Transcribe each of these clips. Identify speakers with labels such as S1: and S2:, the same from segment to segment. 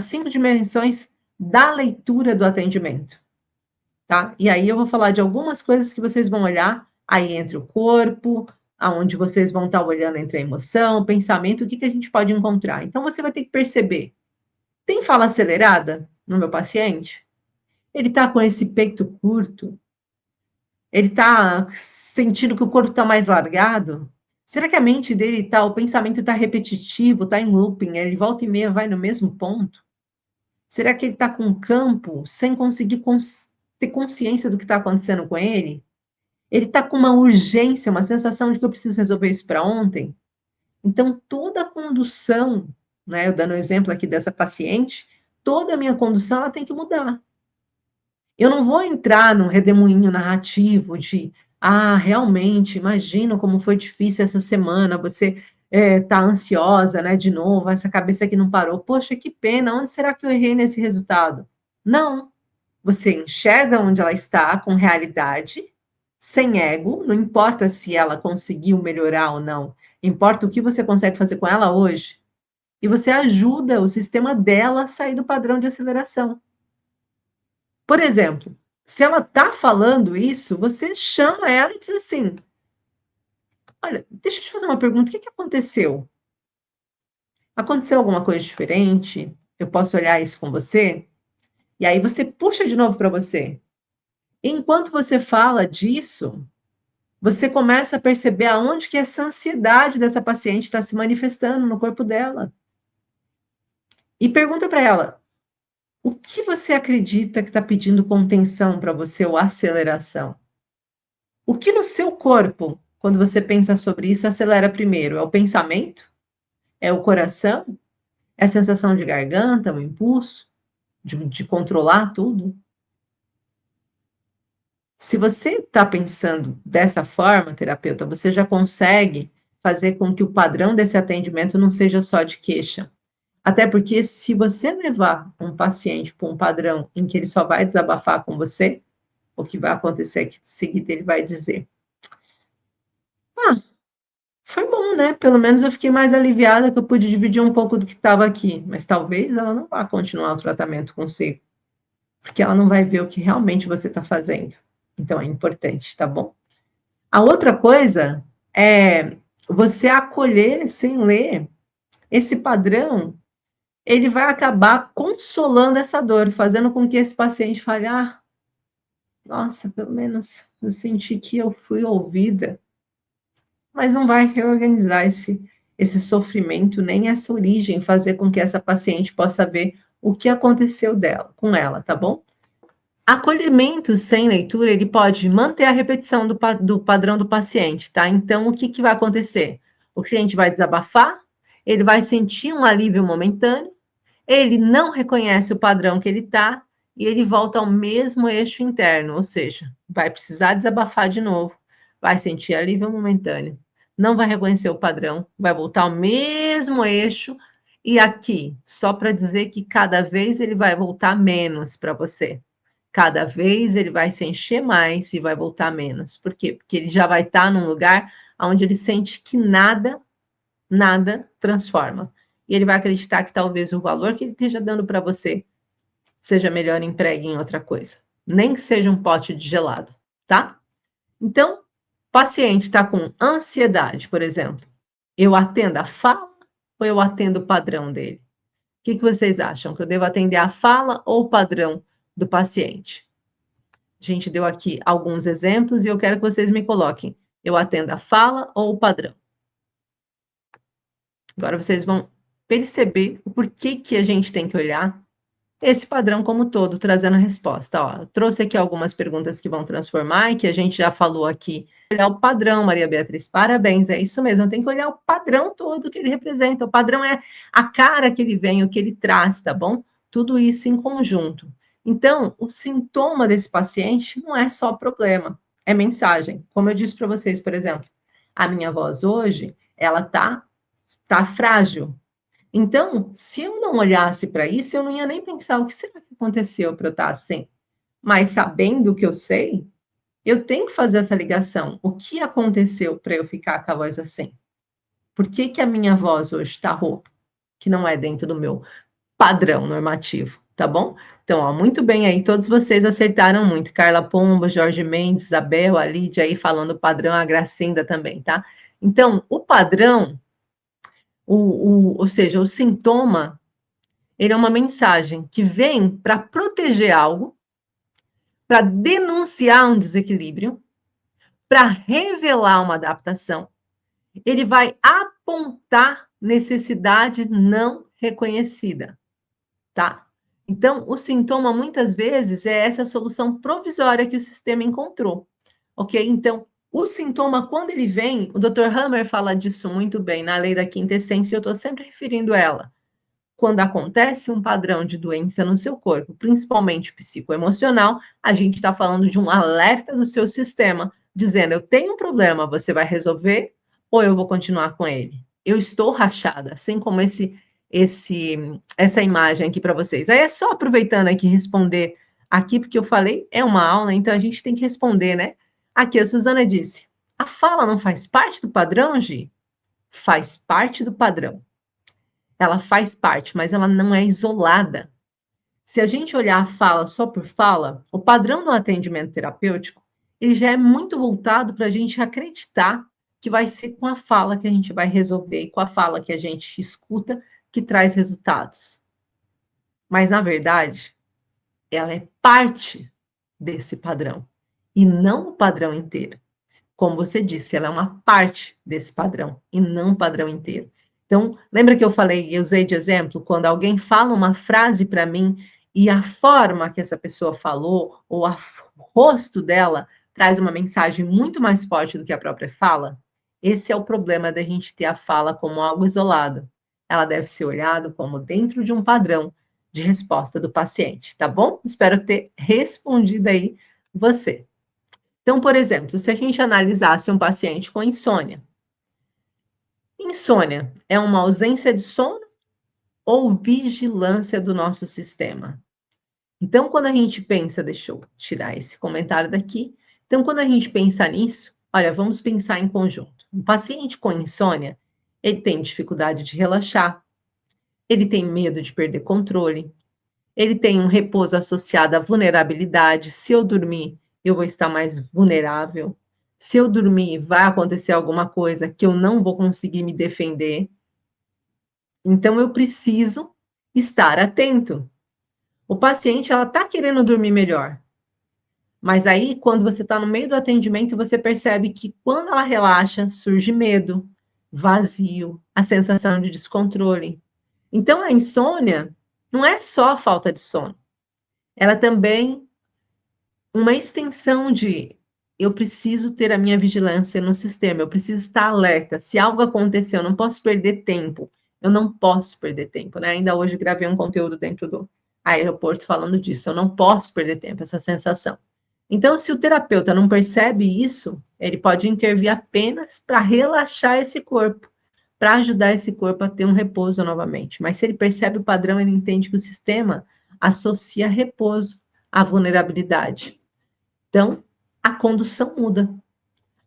S1: 5 dimensões da leitura do atendimento, tá? E aí eu vou falar de algumas coisas que vocês vão olhar aí entre o corpo, aonde vocês vão estar olhando entre a emoção, o pensamento, o que que a gente pode encontrar. Então você vai ter que perceber, tem fala acelerada no meu paciente? Ele está com esse peito curto? Ele está sentindo que o corpo está mais largado? Será que a mente dele está, o pensamento está repetitivo, está em looping, ele volta e meia vai no mesmo ponto? Será que ele está com um campo sem conseguir ter consciência do que está acontecendo com ele? Ele está com uma urgência, uma sensação de que eu preciso resolver isso para ontem? Então, toda a condução, né, eu dando o exemplo aqui dessa paciente, toda a minha condução ela tem que mudar. Eu não vou entrar num redemoinho narrativo de, realmente, imagino como foi difícil essa semana, você tá ansiosa, né, de novo, essa cabeça que não parou. Poxa, que pena, onde será que eu errei nesse resultado? Não, você enxerga onde ela está com realidade, sem ego, não importa se ela conseguiu melhorar ou não, importa o que você consegue fazer com ela hoje, e você ajuda o sistema dela a sair do padrão de aceleração. Por exemplo, se ela está falando isso, você chama ela e diz assim: olha, deixa eu te fazer uma pergunta, o que que aconteceu? Aconteceu alguma coisa diferente? Eu posso olhar isso com você? E aí você puxa de novo para você. Enquanto você fala disso, você começa a perceber aonde que essa ansiedade dessa paciente está se manifestando no corpo dela. E pergunta para ela: o que você acredita que está pedindo contenção para você ou aceleração? O que no seu corpo, quando você pensa sobre isso, acelera primeiro? É o pensamento? É o coração? É a sensação de garganta, o impulso de controlar tudo? Se você está pensando dessa forma, terapeuta, você já consegue fazer com que o padrão desse atendimento não seja só de queixa. Até porque se você levar um paciente para um padrão em que ele só vai desabafar com você, o que vai acontecer é que em seguida ele vai dizer: ah, foi bom, né? Pelo menos eu fiquei mais aliviada que eu pude dividir um pouco do que estava aqui. Mas talvez ela não vá continuar o tratamento consigo, porque ela não vai ver o que realmente você está fazendo. Então é importante, tá bom? A outra coisa é você acolher sem ler esse padrão, ele vai acabar consolando essa dor, fazendo com que esse paciente fale: nossa, pelo menos eu senti que eu fui ouvida, mas não vai reorganizar esse sofrimento, nem essa origem, fazer com que essa paciente possa ver o que aconteceu com ela, tá bom? Acolhimento sem leitura, ele pode manter a repetição do padrão do paciente, tá? Então, o que que vai acontecer? O cliente vai desabafar, ele vai sentir um alívio momentâneo, ele não reconhece o padrão que ele está e ele volta ao mesmo eixo interno, ou seja, vai precisar desabafar de novo, vai sentir alívio momentâneo, não vai reconhecer o padrão, vai voltar ao mesmo eixo e aqui, só para dizer que cada vez ele vai voltar menos para você. Cada vez ele vai se encher mais e vai voltar menos. Por quê? Porque ele já vai estar num lugar onde ele sente que nada transforma. E ele vai acreditar que talvez o valor que ele esteja dando para você seja melhor empregue em outra coisa. Nem que seja um pote de gelado, tá? Então, paciente está com ansiedade, por exemplo. Eu atendo a fala ou eu atendo o padrão dele? O que vocês acham? Que eu devo atender a fala ou o padrão do paciente? A gente deu aqui alguns exemplos e eu quero que vocês me coloquem. Eu atendo a fala ou o padrão? Agora vocês vão perceber o porquê que a gente tem que olhar esse padrão como todo, trazendo a resposta. Ó, eu trouxe aqui algumas perguntas que vão transformar e que a gente já falou aqui. Olhar o padrão, Maria Beatriz, parabéns, é isso mesmo, tem que olhar o padrão todo que ele representa. O padrão é a cara que ele vem, o que ele traz, tá bom? Tudo isso em conjunto. Então, o sintoma desse paciente não é só problema, é mensagem. Como eu disse para vocês, por exemplo, a minha voz hoje, ela tá frágil. Então, se eu não olhasse para isso, eu não ia nem pensar o que será que aconteceu para eu estar assim. Mas sabendo o que eu sei, eu tenho que fazer essa ligação. O que aconteceu para eu ficar com a voz assim? Por que que a minha voz hoje está rouca? Que não é dentro do meu padrão normativo, tá bom? Então, ó, muito bem aí, todos vocês acertaram muito. Carla Pomba, Jorge Mendes, Isabel, a Lídia aí falando padrão, a Gracinda também, tá? Então, o padrão, ou seja, o sintoma, ele é uma mensagem que vem para proteger algo, para denunciar um desequilíbrio, para revelar uma adaptação. Ele vai apontar necessidade não reconhecida, tá? Então, o sintoma, muitas vezes, é essa solução provisória que o sistema encontrou, ok? Então, o sintoma, quando ele vem, o Dr. Hammer fala disso muito bem na lei da quinta essência, e eu estou sempre referindo ela. Quando acontece um padrão de doença no seu corpo, principalmente psicoemocional, a gente está falando de um alerta do seu sistema, dizendo, eu tenho um problema, você vai resolver ou eu vou continuar com ele? Eu estou rachada, assim como essa imagem aqui para vocês. Aí é só aproveitando aqui responder aqui, porque eu falei, é uma aula, então a gente tem que responder, né? Aqui, a Suzana disse, a fala não faz parte do padrão, Gi? Faz parte do padrão. Ela faz parte, mas ela não é isolada. Se a gente olhar a fala só por fala, o padrão do atendimento terapêutico, ele já é muito voltado para a gente acreditar que vai ser com a fala que a gente vai resolver e com a fala que a gente escuta que traz resultados. Mas, na verdade, ela é parte desse padrão e não o padrão inteiro. Como você disse, ela é uma parte desse padrão e não o padrão inteiro. Então, lembra que eu falei, eu usei de exemplo, quando alguém fala uma frase para mim e a forma que essa pessoa falou, ou o rosto dela, traz uma mensagem muito mais forte do que a própria fala? Esse é o problema da gente ter a fala como algo isolado. Ela deve ser olhada como dentro de um padrão de resposta do paciente, tá bom? Espero ter respondido aí você. Então, por exemplo, se a gente analisasse um paciente com insônia, insônia é uma ausência de sono ou vigilância do nosso sistema? Então, quando a gente pensa, deixa eu tirar esse comentário daqui. Então, quando a gente pensa nisso, olha, vamos pensar em conjunto. Um paciente com insônia, ele tem dificuldade de relaxar, ele tem medo de perder controle, ele tem um repouso associado à vulnerabilidade. Se eu dormir, eu vou estar mais vulnerável. Se eu dormir, vai acontecer alguma coisa que eu não vou conseguir me defender. Então, eu preciso estar atento. O paciente, ela está querendo dormir melhor. Mas aí, quando você está no meio do atendimento, você percebe que quando ela relaxa, surge medo, vazio, a sensação de descontrole. Então, a insônia não é só a falta de sono. Ela também uma extensão de eu preciso ter a minha vigilância no sistema, eu preciso estar alerta. Se algo acontecer, eu não posso perder tempo. Eu não posso perder tempo, né? Ainda hoje gravei um conteúdo dentro do aeroporto falando disso. Eu não posso perder tempo, essa sensação. Então, se o terapeuta não percebe isso, ele pode intervir apenas para relaxar esse corpo, para ajudar esse corpo a ter um repouso novamente. Mas se ele percebe o padrão, ele entende que o sistema associa repouso à vulnerabilidade. Então, a condução muda.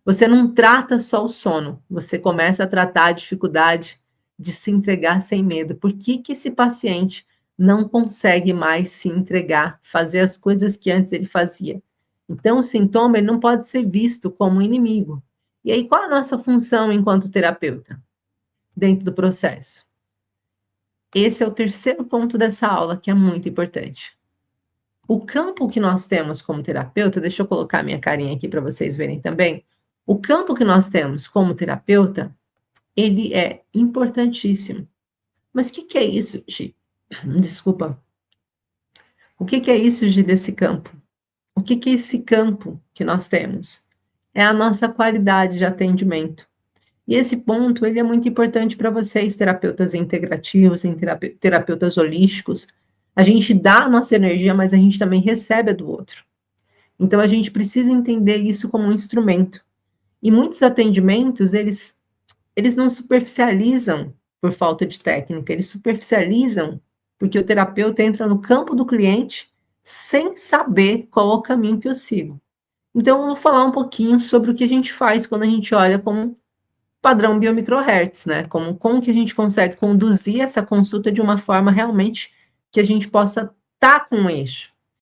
S1: Você não trata só o sono, você começa a tratar a dificuldade de se entregar sem medo. Por que que esse paciente não consegue mais se entregar, fazer as coisas que antes ele fazia? Então, o sintoma ele não pode ser visto como inimigo. E aí, qual a nossa função enquanto terapeuta dentro do processo? Esse é o terceiro ponto dessa aula, que é muito importante. O campo que nós temos como terapeuta, deixa eu colocar minha carinha aqui para vocês verem também. O campo que nós temos como terapeuta, ele é importantíssimo. Mas o que é isso, Gi? Desculpa. O que é isso, Gi, desse campo? O que é esse campo que nós temos? É a nossa qualidade de atendimento. E esse ponto, ele é muito importante para vocês, terapeutas integrativos, terapeutas holísticos. A gente dá a nossa energia, mas a gente também recebe a do outro. Então, a gente precisa entender isso como um instrumento. E muitos atendimentos, eles não superficializam por falta de técnica, eles superficializam porque o terapeuta entra no campo do cliente sem saber qual é o caminho que eu sigo. Então, eu vou falar um pouquinho sobre o que a gente faz quando a gente olha como padrão biomicrohertz, né? Como que a gente consegue conduzir essa consulta de uma forma realmente que a gente possa estar com um eixo.